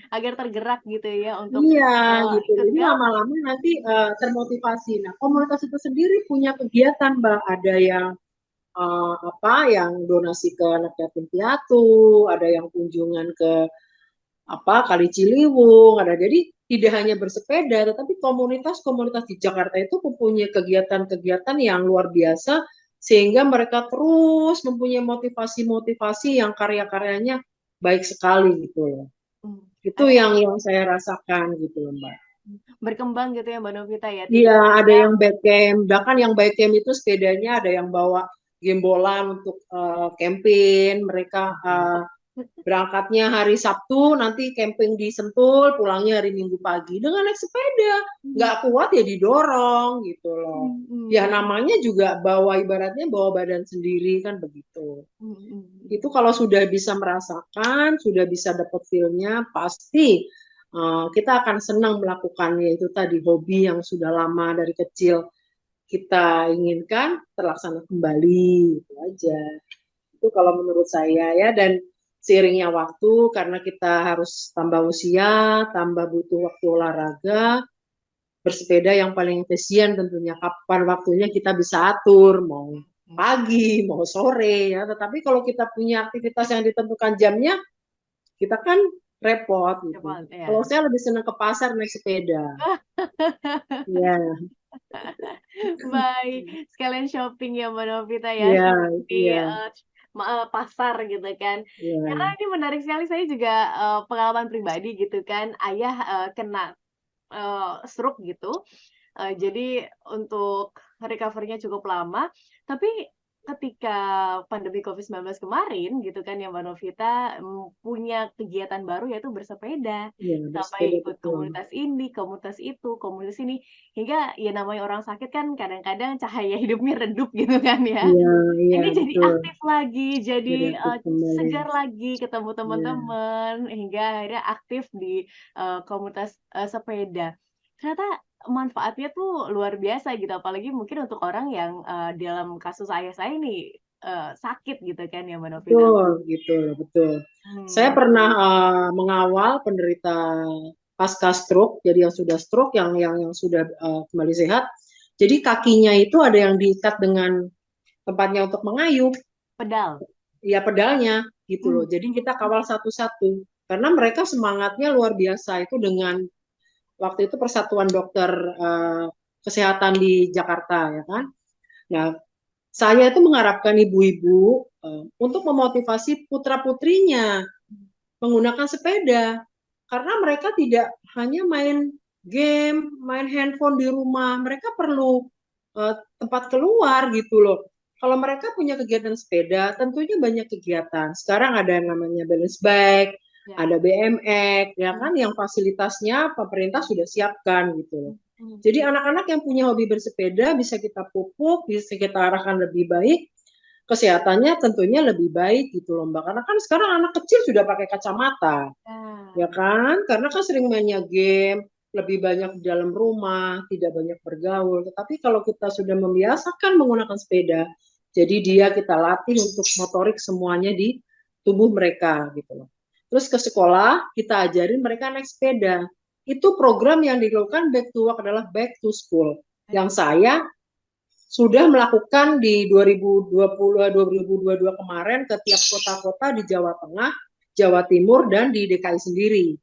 S2: Agar tergerak gitu ya untuk
S3: iya gitu. Jadi lama-lama nanti termotivasi. Nah, komunitas itu sendiri punya kegiatan, Mbak. Ada yang yang donasi ke anak yatim piatu, ada yang kunjungan ke Kali Ciliwung, ada. Jadi tidak hanya bersepeda, tetapi komunitas-komunitas di Jakarta itu mempunyai kegiatan-kegiatan yang luar biasa, sehingga mereka terus mempunyai motivasi-motivasi yang karya-karyanya baik sekali gitu loh. Itu yang saya rasakan gitu loh Mbak.
S2: Berkembang gitu ya Mbak Novita ya.
S3: Iya, ada yang bike-camp, bahkan yang bike-camp itu sepedanya ada yang bawa gembolan untuk camping, mereka berangkatnya hari Sabtu, nanti camping di Sentul, pulangnya hari Minggu pagi dengan naik sepeda. Nggak kuat ya didorong gitu loh. Ya namanya juga ibaratnya bawa badan sendiri kan begitu. Itu kalau sudah bisa merasakan, sudah bisa dapat feel-nya, pasti kita akan senang melakukannya. Itu tadi hobi yang sudah lama dari kecil kita inginkan terlaksana kembali, itu aja. Itu kalau menurut saya ya. Dan seiringnya waktu, karena kita harus tambah usia, tambah butuh waktu olahraga, bersepeda yang paling efisien tentunya kapan waktunya kita bisa atur, mau pagi, mau sore ya. Tetapi kalau kita punya aktivitas yang ditentukan jamnya, kita kan repot gitu.
S2: Cepat, ya.
S3: Kalau saya lebih senang ke pasar naik sepeda. Ya,
S2: Baik, sekalian shopping ya Mbak Novita ya,
S3: ya,
S2: shopping di
S3: iya,
S2: pasar gitu kan. Karena
S3: ya.
S2: ini menarik sekali, saya juga pengalaman pribadi gitu kan, ayah kena stroke gitu. Jadi untuk recovery-nya cukup lama, tapi ketika pandemi COVID-19 kemarin gitu kan ya Mbak Novita, punya kegiatan baru yaitu bersepeda.
S3: Iya,
S2: Sampai
S3: bersepeda
S2: ikut
S3: betul.
S2: komunitas ini, komunitas itu, komunitas ini, hingga ya namanya orang sakit kan kadang-kadang cahaya hidupnya redup gitu kan ya.
S3: Iya, iya,
S2: Ini jadi
S3: betul.
S2: aktif lagi, jadi
S3: Kreatif kembali.
S2: segar lagi, ketemu
S3: Iya,
S2: teman-teman, hingga akhirnya aktif di komunitas sepeda. Ternyata manfaatnya tuh luar biasa gitu, apalagi mungkin untuk orang yang dalam kasus ayah saya nih sakit gitu kan ya Mbak Novita.
S3: betul, gitu, betul. Saya
S2: Hmm.
S3: pernah mengawal penderita pasca stroke, jadi yang sudah stroke, yang sudah kembali sehat. Jadi kakinya itu ada yang diikat dengan tempatnya untuk mengayuh,
S2: Pedal.
S3: ya pedalnya gitu loh.
S2: Hmm.
S3: Jadi kita kawal satu-satu. Karena mereka semangatnya luar biasa itu dengan waktu itu Persatuan Dokter Kesehatan di Jakarta ya kan. Nah, saya itu mengharapkan ibu-ibu untuk memotivasi putra-putrinya menggunakan sepeda. Karena mereka tidak hanya main game, main handphone di rumah, mereka perlu tempat keluar gitu loh. Kalau mereka punya kegiatan sepeda, tentunya banyak kegiatan. Sekarang ada yang namanya balance bike,
S2: Ya.
S3: ada BMX, ya kan, yang fasilitasnya pemerintah sudah siapkan gitu loh. Jadi anak-anak yang punya hobi bersepeda bisa kita pupuk, bisa kita arahkan lebih baik, kesehatannya tentunya lebih baik gitu loh Mbak. Karena kan sekarang anak kecil sudah pakai kacamata, ya kan? Karena kan sering mainnya game, lebih banyak di dalam rumah, tidak banyak bergaul. Tetapi kalau kita sudah membiasakan menggunakan sepeda, jadi dia kita latih untuk motorik semuanya di tubuh mereka gitu loh. Terus ke sekolah, kita ajarin mereka naik sepeda. Itu program yang dilakukan Back to Work adalah Back to School. Yang saya sudah melakukan di 2020-2022 kemarin ke tiap kota-kota di Jawa Tengah, Jawa Timur, dan di DKI sendiri.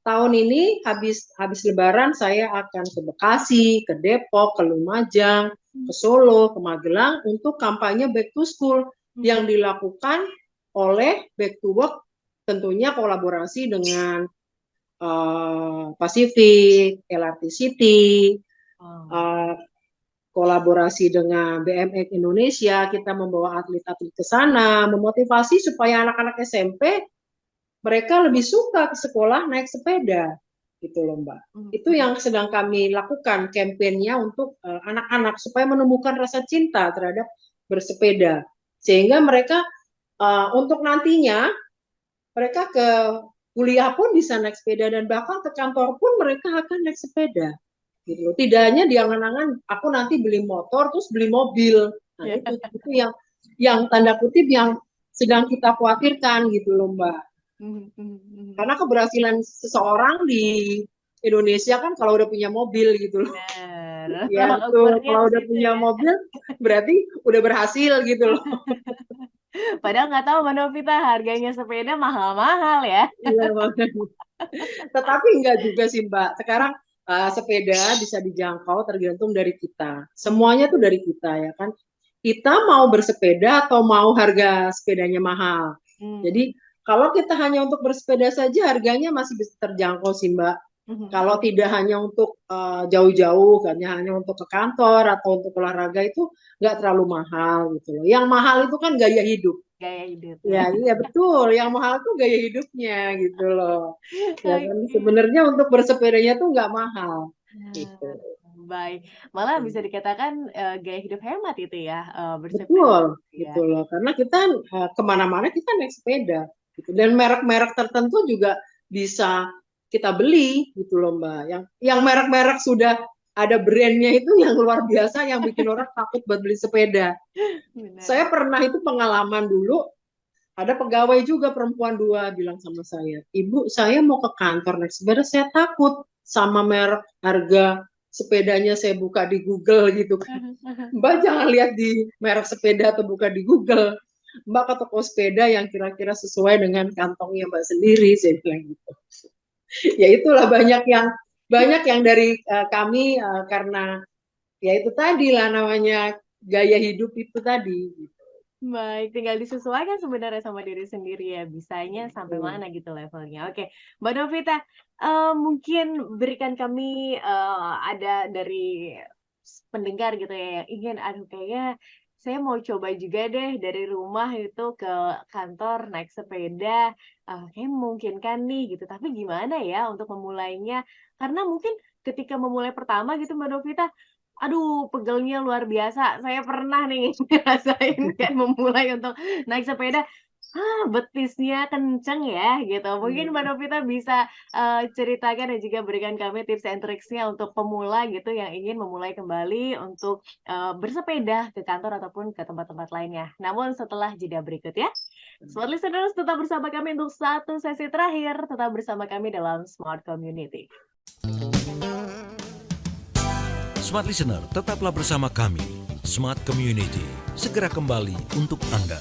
S3: Tahun ini habis Lebaran saya akan ke Bekasi, ke Depok, ke Lumajang, ke Solo, ke Magelang untuk kampanye Back to School yang dilakukan oleh Back to Work, tentunya kolaborasi dengan Pacific, LRT City, kolaborasi dengan BMX Indonesia, kita membawa atlet-atlet ke sana, memotivasi supaya anak-anak SMP mereka lebih suka ke sekolah naik sepeda, gitu loh Mbak. Itu yang sedang kami lakukan kampanyenya untuk anak-anak supaya menumbuhkan rasa cinta terhadap bersepeda, sehingga mereka untuk nantinya mereka ke kuliah pun bisa naik sepeda dan bahkan ke kantor pun mereka akan naik sepeda. Gitu. Tidak hanya diangan-angan aku nanti beli motor terus beli mobil. Nah, itu yang tanda kutip yang sedang kita khawatirkan gitu loh Mbak. Karena keberhasilan seseorang di Indonesia kan kalau udah punya mobil gitu loh.
S2: Benar.
S3: Ya betul, kalau udah punya mobil berarti udah berhasil gitu loh.
S2: Padahal nggak tahu Mbak Novita harganya sepeda mahal-mahal ya.
S3: Iya makanya. Tetapi enggak juga sih Mbak. Sekarang sepeda bisa dijangkau tergantung dari kita. Semuanya tuh dari kita ya kan. Kita mau bersepeda atau mau harga sepedanya mahal. Jadi kalau kita hanya untuk bersepeda saja harganya masih bisa terjangkau sih Mbak. Kalau tidak hanya untuk jauh-jauh, hanya untuk ke kantor atau untuk olahraga itu nggak terlalu mahal gitu loh. Yang mahal itu kan gaya hidup.
S2: Gaya hidup.
S3: Ya, iya betul. Yang mahal tuh gaya hidupnya gitu loh. Ya kan sebenarnya untuk bersepedanya tuh nggak mahal. Gitu.
S2: Baik, malah bisa dikatakan gaya hidup hemat itu ya bersepeda.
S3: Betul, gitu loh. Karena kita kemana-mana kita naik sepeda. Gitu. Dan merek-merek tertentu juga bisa kita beli gitu loh Mbak. Yang merek-merek sudah ada brandnya itu yang luar biasa yang bikin orang takut buat beli sepeda.
S2: Benar.
S3: Saya pernah itu pengalaman dulu, ada pegawai juga perempuan 2 bilang sama saya, "Ibu, saya mau ke kantor naik sepeda, saya takut sama merek, harga sepedanya saya buka di Google gitu kan." Mbak jangan lihat di merek sepeda atau buka di Google. Mbak ke toko sepeda yang kira-kira sesuai dengan kantongnya Mbak sendiri, saya bilang gitu. Ya itulah banyak yang dari kami karena ya itu tadi lah namanya gaya hidup itu tadi.
S2: Baik, tinggal disesuaikan sebenarnya sama diri sendiri ya, bisanya sampai
S3: Betul.
S2: mana gitu levelnya. Oke, Mbak Novita, mungkin berikan kami ada dari pendengar gitu ya yang ingin, aduh kayaknya saya mau coba juga deh dari rumah itu ke kantor naik sepeda, kayaknya memungkinkan nih gitu. Tapi gimana ya untuk memulainya? Karena mungkin ketika memulai pertama gitu Mbak Novita, aduh, pegelnya luar biasa. Saya pernah nih ngerasain kayak memulai untuk naik sepeda, betisnya kenceng ya, gitu. Mungkin Mbak Novita bisa, ceritakan dan juga berikan kami tips and triks-nya untuk pemula gitu yang ingin memulai kembali untuk, bersepeda ke kantor ataupun ke tempat-tempat lainnya. Namun setelah jeda berikut ya. Smart Listeners tetap bersama kami untuk satu sesi terakhir, tetap bersama kami dalam Smart Community.
S1: Smart Listener, tetaplah bersama kami. Smart Community, segera kembali untuk Anda.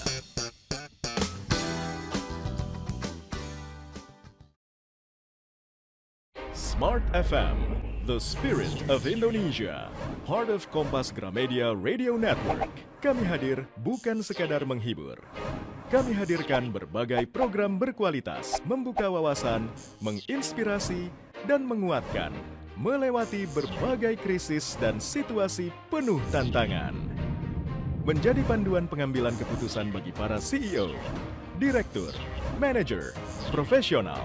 S4: Smart FM, the spirit of Indonesia, part of Kompas Gramedia Radio Network. Kami hadir bukan sekadar menghibur. Kami hadirkan berbagai program berkualitas, membuka wawasan, menginspirasi, dan menguatkan, melewati berbagai krisis dan situasi penuh tantangan. Menjadi panduan pengambilan keputusan bagi para CEO, direktur, manajer, profesional,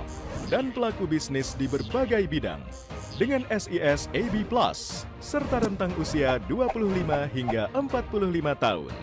S4: dan pelaku bisnis di berbagai bidang dengan SIS AB+, serta rentang usia 25 hingga 45 tahun.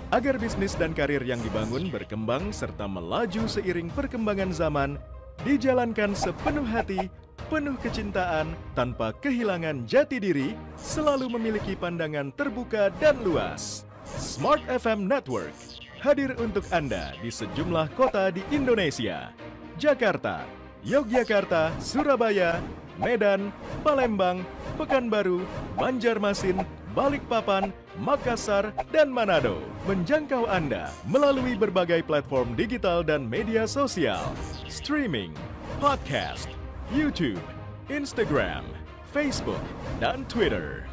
S4: Agar bisnis dan karir yang dibangun berkembang serta melaju seiring perkembangan zaman, dijalankan sepenuh hati, penuh kecintaan, tanpa kehilangan jati diri, selalu memiliki pandangan terbuka dan luas. Smart FM Network hadir untuk Anda di sejumlah kota di Indonesia. Jakarta, Yogyakarta, Surabaya, Medan, Palembang, Pekanbaru, Banjarmasin, Balikpapan, Makassar, dan Manado. Menjangkau Anda melalui berbagai platform digital dan media sosial, streaming, podcast, YouTube, Instagram, Facebook, dan Twitter.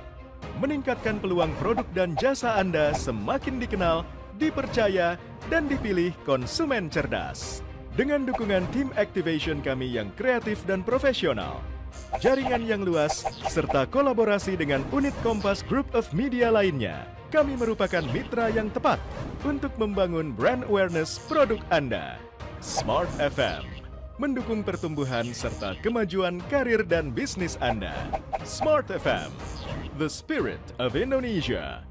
S4: Meningkatkan peluang produk dan jasa Anda semakin dikenal, dipercaya, dan dipilih konsumen cerdas. Dengan dukungan tim activation kami yang kreatif dan profesional, jaringan yang luas, serta kolaborasi dengan unit Kompas Group of Media lainnya, kami merupakan mitra yang tepat untuk membangun brand awareness produk Anda. Smart FM, mendukung pertumbuhan serta kemajuan karir dan bisnis Anda. Smart FM, the spirit of Indonesia.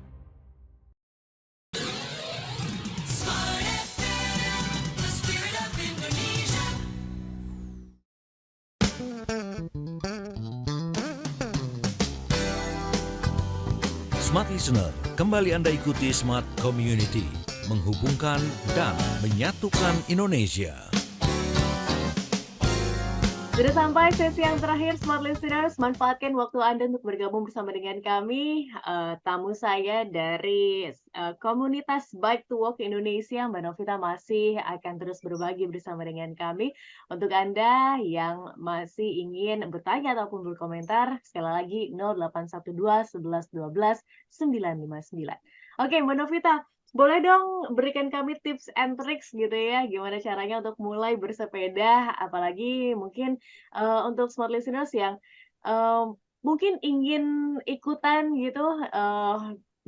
S1: Smart Listener, kembali Anda ikuti Smart Community, menghubungkan dan menyatukan Indonesia.
S2: Sudah sampai sesi yang terakhir, Smart Listeners. Manfaatkan waktu Anda untuk bergabung bersama dengan kami. Tamu saya dari komunitas Bike to Walk Indonesia, Mbak Novita masih akan terus berbagi bersama dengan kami. Untuk Anda yang masih ingin bertanya ataupun berkomentar, sekali lagi 0812 11 12 959. Oke, Mbak Novita, boleh dong berikan kami tips and tricks gitu ya, gimana caranya untuk mulai bersepeda, apalagi mungkin untuk smart listeners yang mungkin ingin ikutan gitu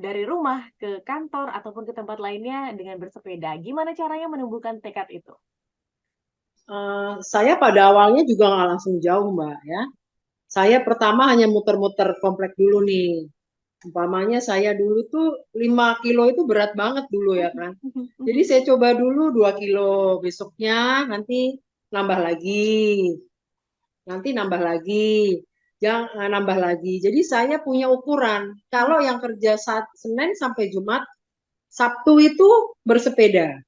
S2: dari rumah ke kantor ataupun ke tempat lainnya dengan bersepeda. Gimana caranya menumbuhkan tekad itu?
S3: Saya pada awalnya juga nggak langsung jauh Mbak ya. Saya pertama hanya muter-muter komplek dulu nih. Umpamanya saya dulu tuh 5 kilo itu berat banget dulu ya kan. Jadi saya coba dulu 2 kilo, besoknya nanti nambah lagi. yang nambah lagi. Jadi saya punya ukuran. Kalau yang kerja saat Senin sampai Jumat, Sabtu itu bersepeda.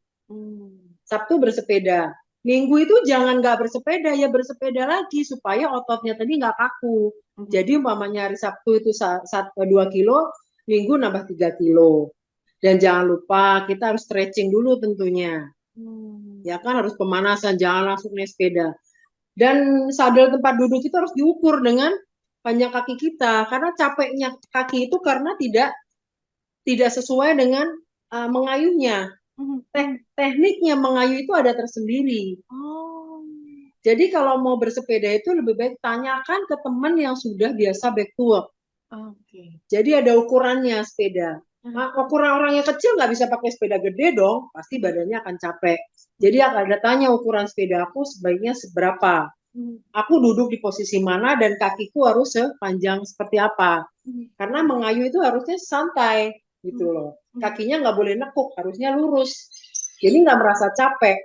S3: Sabtu bersepeda. Minggu itu jangan nggak bersepeda, ya bersepeda lagi supaya ototnya tadi nggak kaku. Jadi umpamanya hari Sabtu itu 2 kilo, Minggu nambah 3 kilo. Dan jangan lupa kita harus stretching dulu tentunya. Ya kan harus pemanasan, jangan langsung naik sepeda. Dan sadel tempat duduk itu harus diukur dengan panjang kaki kita, karena capeknya kaki itu karena tidak sesuai dengan mengayuhnya. Tekniknya mengayuh itu ada tersendiri. Jadi kalau mau bersepeda itu lebih baik tanyakan ke teman yang sudah biasa back to work. Jadi ada ukurannya sepeda. Nah, ukuran orangnya kecil nggak bisa pakai sepeda gede dong, pasti badannya akan capek. Jadi ada tanya ukuran sepeda aku sebaiknya seberapa. Aku duduk di posisi mana dan kakiku harus sepanjang seperti apa. Karena mengayuh itu harusnya santai gitu loh. Kakinya nggak boleh nekuk, harusnya lurus. Jadi nggak merasa capek.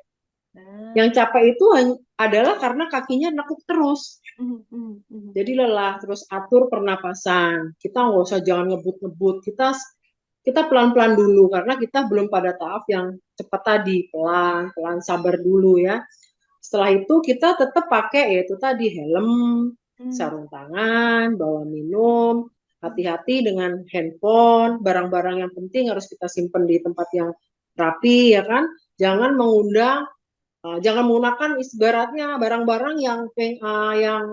S3: Yang capek itu adalah karena kakinya nekuk terus. Jadi lelah, terus atur pernapasan. Kita nggak usah jangan ngebut-ngebut. Kita pelan-pelan dulu karena kita belum pada tahap yang cepat tadi, pelan-pelan sabar dulu ya. Setelah itu kita tetap pakai yaitu tadi helm, sarung tangan, bawa minum, hati-hati dengan handphone, barang-barang yang penting harus kita simpan di tempat yang rapi ya kan. Jangan menggunakan ibaratnya barang-barang yang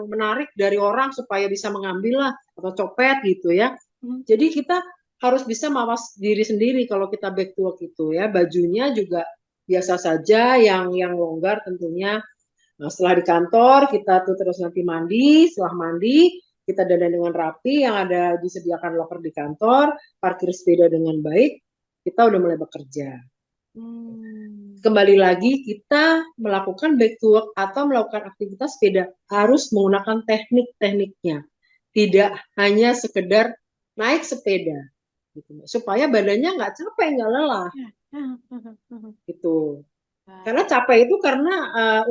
S3: menarik dari orang supaya bisa mengambil lah atau copet gitu ya. Jadi kita harus bisa mawas diri sendiri kalau kita back to work itu ya. Bajunya juga biasa saja yang longgar tentunya. Nah, setelah di kantor kita tuh terus nanti mandi, setelah mandi kita dandan dengan rapi yang ada disediakan loker di kantor, parkir sepeda dengan baik, kita udah mulai bekerja. Kembali lagi kita melakukan back to work atau melakukan aktivitas sepeda harus menggunakan teknik-tekniknya, tidak hanya sekedar naik sepeda. Supaya badannya nggak capek, nggak lelah. Gitu. Karena capek itu karena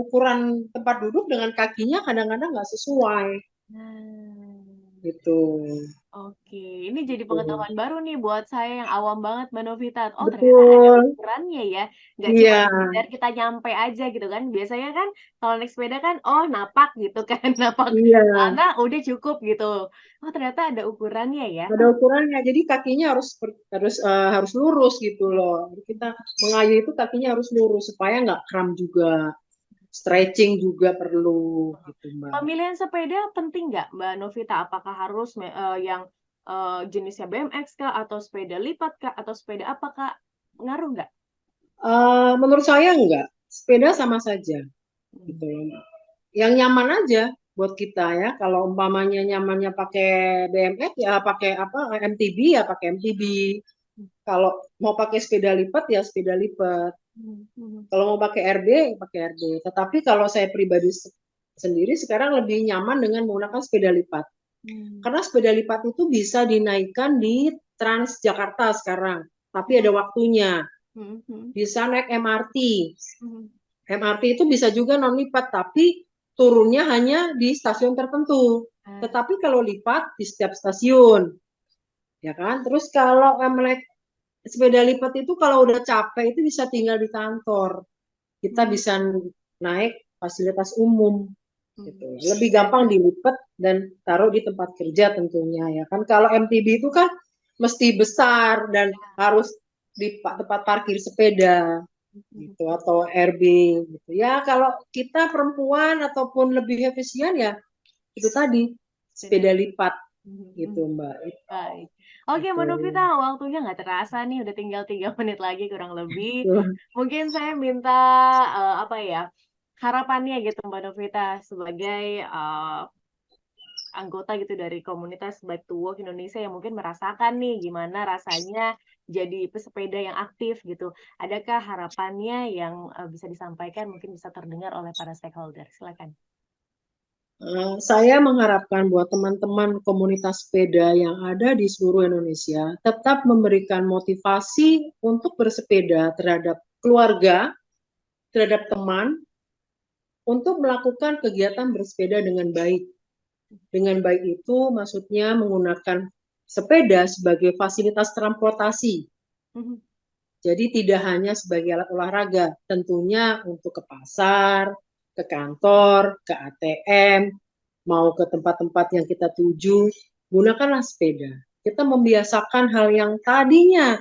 S3: ukuran tempat duduk dengan kakinya kadang-kadang nggak sesuai. Gitu.
S2: Oke, ini jadi pengetahuan baru nih buat saya yang awam banget, Mbak Novita. Oh, ternyata ada
S3: Betul.
S2: ukurannya ya, nggak cuma
S3: Iya.
S2: sekedar kita nyampe aja gitu kan. Biasanya kan kalau naik sepeda kan, oh napak gitu kan, napak
S3: Iya.
S2: sana udah cukup gitu. Oh, ternyata ada ukurannya ya.
S3: Ada ukurannya. Jadi kakinya harus lurus gitu loh. Kita mengayuh itu kakinya harus lurus supaya nggak kram juga. Stretching juga perlu gitu, Mbak.
S2: Pemilihan sepeda penting nggak, Mbak Novita? Apakah harus yang jenisnya BMX kah, atau sepeda lipat kah, atau sepeda apa kah? Ngaruh nggak?
S3: Menurut saya enggak. Sepeda sama saja. Gitu loh. Yang nyaman aja buat kita ya. Kalau umpamanya nyamannya pakai BMX ya pakai apa MTB ya pakai MTB. Kalau mau pakai sepeda lipat ya sepeda lipat. Kalau mau pakai RB pakai RB. Tetapi kalau saya pribadi sendiri sekarang lebih nyaman dengan menggunakan sepeda lipat. Karena sepeda lipat itu bisa dinaikkan di Transjakarta sekarang, tapi ada waktunya. Bisa naik MRT. MRT itu bisa juga non lipat, tapi turunnya hanya di stasiun tertentu. Tetapi kalau lipat di setiap stasiun, ya kan. Terus kalau naik sepeda lipat itu kalau udah capek itu bisa tinggal di kantor. Kita bisa naik fasilitas umum. Gitu. Lebih gampang dilipat dan taruh di tempat kerja tentunya ya kan. Kalau MTB itu kan mesti besar dan harus di tempat parkir sepeda gitu atau RB gitu. Ya kalau kita perempuan ataupun lebih efisien ya itu tadi sepeda lipat gitu Mbak.
S2: Baik. Oke, Mbak Novita, waktunya nggak terasa nih, udah tinggal 3 menit lagi kurang lebih. Mungkin saya minta apa ya, harapannya gitu Mbak Novita sebagai anggota gitu dari komunitas Bike to Work Indonesia yang mungkin merasakan nih gimana rasanya jadi pesepeda yang aktif gitu. Adakah harapannya yang bisa disampaikan, mungkin bisa terdengar oleh para stakeholder? Silakan.
S3: Saya mengharapkan buat teman-teman komunitas sepeda yang ada di seluruh Indonesia tetap memberikan motivasi untuk bersepeda terhadap keluarga, terhadap teman, untuk melakukan kegiatan bersepeda dengan baik. Dengan baik itu maksudnya menggunakan sepeda sebagai fasilitas transportasi.
S2: Mhm.
S3: Jadi tidak hanya sebagai alat olahraga, tentunya untuk ke pasar, ke kantor, ke ATM, mau ke tempat-tempat yang kita tuju, gunakanlah sepeda. Kita membiasakan hal yang tadinya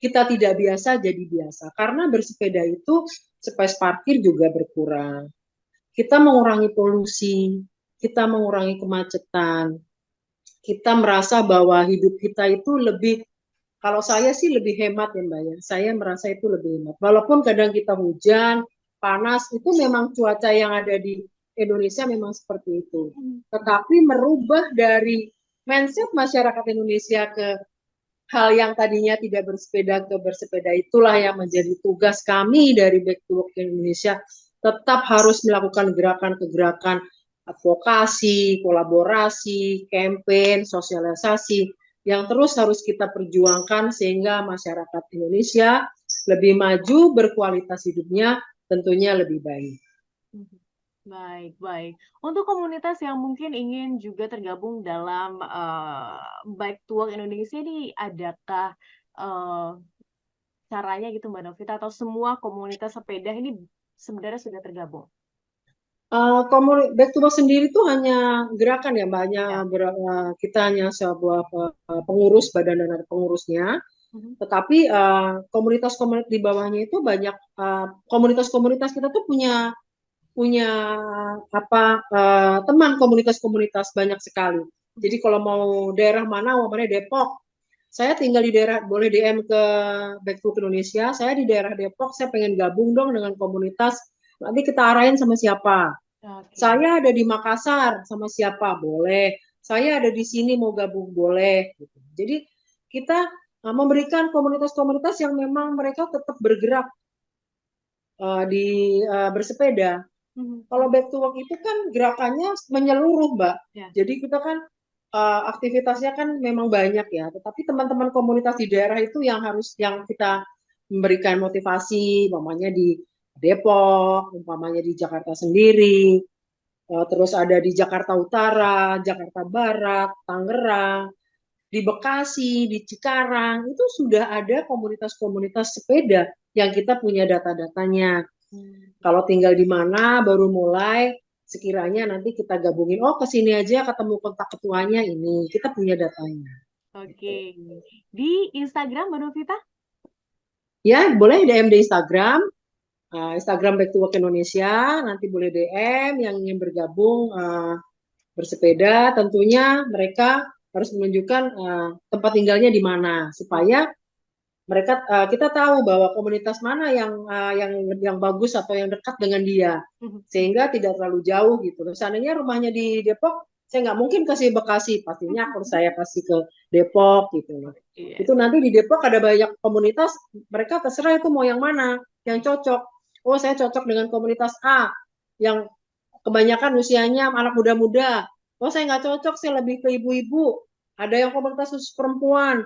S3: kita tidak biasa jadi biasa. Karena bersepeda itu space parkir juga berkurang. Kita mengurangi polusi, kita mengurangi kemacetan, kita merasa bahwa hidup kita itu lebih, kalau saya sih lebih hemat ya Mbak ya. Saya merasa itu lebih hemat. Walaupun kadang kita hujan, panas, itu memang cuaca yang ada di Indonesia memang seperti itu. Tetapi merubah dari mindset masyarakat Indonesia ke hal yang tadinya tidak bersepeda ke bersepeda, itulah yang menjadi tugas kami dari Back to Work Indonesia. Tetap harus melakukan gerakan-gerakan advokasi, kolaborasi, campaign, sosialisasi yang terus harus kita perjuangkan sehingga masyarakat Indonesia lebih maju, berkualitas hidupnya tentunya lebih baik.
S2: Baik, baik. Untuk komunitas yang mungkin ingin juga tergabung dalam Bike to Work Indonesia ini, adakah caranya gitu Mbak Novita, atau semua komunitas sepeda ini sebenarnya sudah tergabung?
S3: Back to Work sendiri itu hanya gerakan ya Mbak, hanya
S2: Ya.
S3: kita hanya sebuah pengurus, badan dan ada pengurusnya. Tetapi komunitas-komunitas di bawahnya itu banyak, komunitas-komunitas kita tuh punya teman komunitas-komunitas banyak sekali. Jadi kalau mau daerah mana, umpamanya Depok, saya tinggal di daerah, boleh DM ke Back to Work Indonesia, saya di daerah Depok, saya pengen gabung dong dengan komunitas, nanti kita arahin sama siapa.
S2: Oke.
S3: Saya ada di Makassar, sama siapa? Boleh. Saya ada di sini, mau gabung? Boleh. Jadi kita memberikan komunitas-komunitas yang memang mereka tetap bergerak di bersepeda. Kalau Back to Work itu kan gerakannya menyeluruh, Mbak.
S2: Ya.
S3: Jadi kita kan aktivitasnya kan memang banyak ya, tetapi teman-teman komunitas di daerah itu yang kita memberikan motivasi, umpamanya di Depok, umpamanya di Jakarta sendiri, terus ada di Jakarta Utara, Jakarta Barat, Tangerang, di Bekasi, di Cikarang, itu sudah ada komunitas-komunitas sepeda yang kita punya data-datanya. Kalau tinggal di mana, baru mulai, sekiranya nanti kita gabungin, oh ke sini aja ketemu kontak ketuanya ini, kita punya datanya.
S2: Oke. Di Instagram Mbak Novita?
S3: Ya, boleh DM di Instagram, Instagram Back to Work Indonesia, nanti boleh DM yang ingin bergabung bersepeda, tentunya mereka harus menunjukkan tempat tinggalnya di mana supaya mereka kita tahu bahwa komunitas mana yang bagus atau yang dekat dengan dia, sehingga tidak terlalu jauh gitu. Seandainya rumahnya di Depok, saya nggak mungkin kasih Bekasi, pastinya harus saya kasih ke Depok gitu loh.
S2: Iya.
S3: Itu nanti di Depok ada banyak komunitas, mereka terserah itu mau yang mana, yang cocok. Oh saya cocok dengan komunitas A, yang kebanyakan usianya anak muda-muda. Oh saya nggak cocok, saya lebih ke ibu-ibu. Ada yang komunitas khusus perempuan,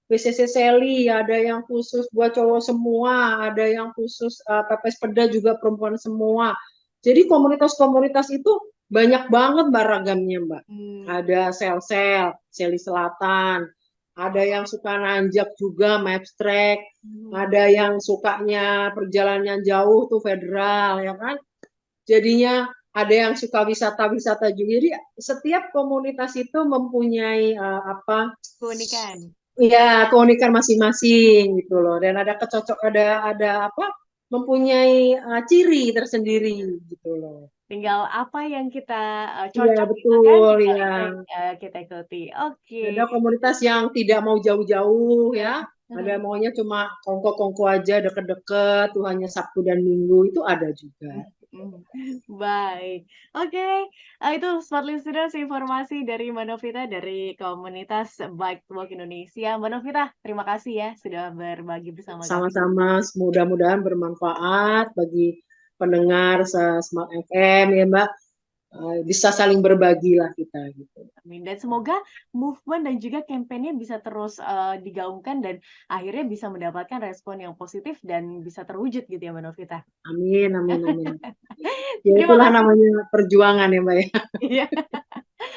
S3: PCC Sally, ada yang khusus buat cowok semua, ada yang khusus pepes peda juga perempuan semua. Jadi komunitas-komunitas itu banyak banget Mbak ragamnya Mbak. Ada sel-sel, Seli Selatan, ada yang suka nanjak juga, Mapstrack, ada yang sukanya perjalanan jauh tuh Federal, ya kan? Jadinya ada yang suka wisata-wisata juga. Jadi setiap komunitas itu mempunyai
S2: Keunikan.
S3: ya keunikan masing-masing gitu loh. Dan ada mempunyai ciri tersendiri gitu loh.
S2: Tinggal apa yang kita
S3: Iya
S2: cocok gitu kan,
S3: betul
S2: tinggal
S3: ya.
S2: kita ikuti. Oke.
S3: Ada komunitas yang tidak mau jauh-jauh ya. Ada maunya cuma kongko-kongko aja deket-deket, tuh hanya Sabtu dan Minggu, itu ada juga.
S2: Baik, oke. Itu Smart Listeners, informasi dari Mbak Novita dari komunitas Bike to Work Indonesia. Mbak Novita, terima kasih ya sudah berbagi bersama kami.
S3: Sama-sama, mudah-mudahan bermanfaat bagi pendengar Smart FM ya Mbak. Bisa saling berbagi lah kita gitu.
S2: Amin. Dan semoga movement dan juga kampanye bisa terus digaungkan dan akhirnya bisa mendapatkan respon yang positif dan bisa terwujud gitu ya Mbak Novita.
S3: Amin, amin, amin. Ya itulah namanya perjuangan ya Mbak ya.
S2: Iya.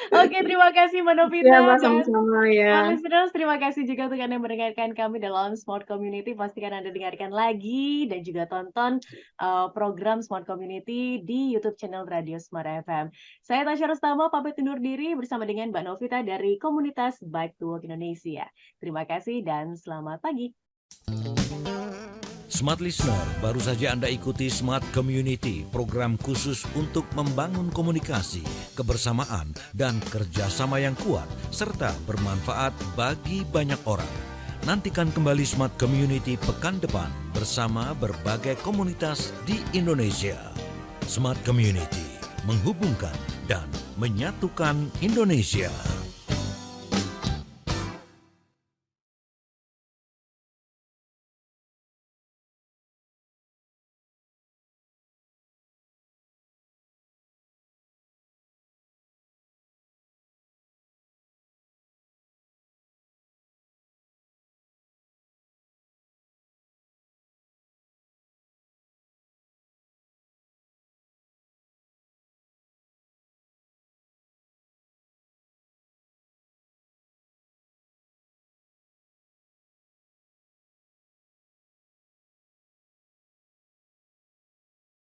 S2: Oke, terima kasih Mbak
S3: Ya,
S2: Novita
S3: Mbak,
S2: dan
S3: sama-sama ya.
S2: smart listeners, terima kasih juga untuk Anda yang mendengarkan kami dalam Smart Community. Pastikan Anda dengarkan lagi dan juga tonton program Smart Community di YouTube channel Radio Smart FM. Saya Tasya Rustama, pamit undur diri bersama dengan Mbak Novita dari komunitas Bike to Work Indonesia. Terima kasih dan selamat pagi.
S1: Smart Listener, baru saja Anda ikuti Smart Community, program khusus untuk membangun komunikasi, kebersamaan, dan kerjasama yang kuat, serta bermanfaat bagi banyak orang. Nantikan kembali Smart Community pekan depan bersama berbagai komunitas di Indonesia. Smart Community, menghubungkan dan menyatukan Indonesia.